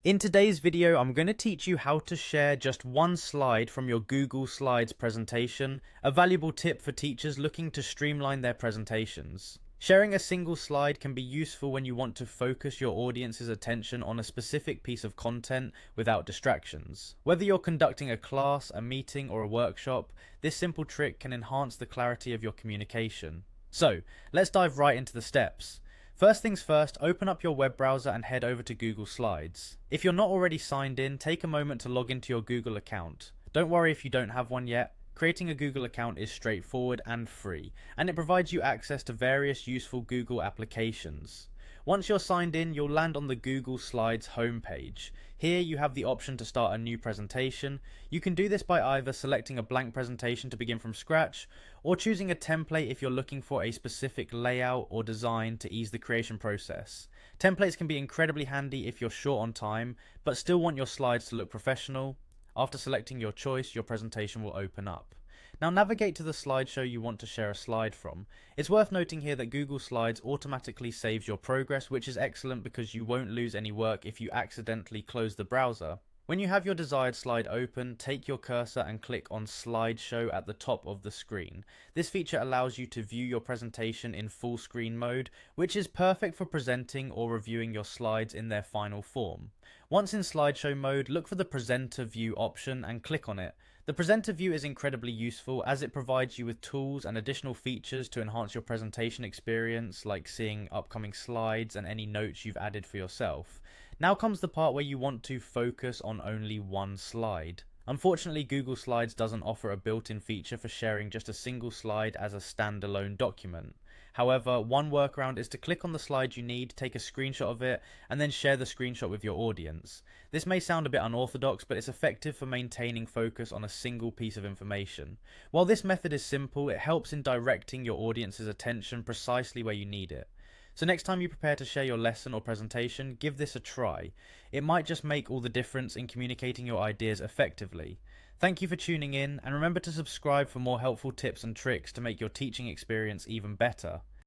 In today's video, I'm going to teach you how to share just one slide from your Google Slides presentation, a valuable tip for teachers looking to streamline their presentations. Sharing a single slide can be useful when you want to focus your audience's attention on a specific piece of content without distractions. Whether you're conducting a class, a meeting, or a workshop, this simple trick can enhance the clarity of your communication. So, let's dive right into the steps. First things first, open up your web browser and head over to Google Slides. If you're not already signed in, take a moment to log into your Google account. Don't worry if you don't have one yet. Creating a Google account is straightforward and free, and it provides you access to various useful Google applications. Once you're signed in, you'll land on the Google Slides homepage. Here you have the option to start a new presentation. You can do this by either selecting a blank presentation to begin from scratch, or choosing a template if you're looking for a specific layout or design to ease the creation process. Templates can be incredibly handy if you're short on time, but still want your slides to look professional. After selecting your choice, your presentation will open up. Now navigate to the slideshow you want to share a slide from. It's worth noting here that Google Slides automatically saves your progress, which is excellent because you won't lose any work if you accidentally close the browser. When you have your desired slide open, take your cursor and click on Slideshow at the top of the screen. This feature allows you to view your presentation in full screen mode, which is perfect for presenting or reviewing your slides in their final form. Once in slideshow mode, look for the presenter view option and click on it. The presenter view is incredibly useful as it provides you with tools and additional features to enhance your presentation experience, like seeing upcoming slides and any notes you've added for yourself. Now comes the part where you want to focus on only one slide. Unfortunately, Google Slides doesn't offer a built-in feature for sharing just a single slide as a standalone document. However, one workaround is to click on the slide you need, take a screenshot of it, and then share the screenshot with your audience. This may sound a bit unorthodox, but it's effective for maintaining focus on a single piece of information. While this method is simple, it helps in directing your audience's attention precisely where you need it. So next time you prepare to share your lesson or presentation, give this a try. It might just make all the difference in communicating your ideas effectively. Thank you for tuning in, and remember to subscribe for more helpful tips and tricks to make your teaching experience even better.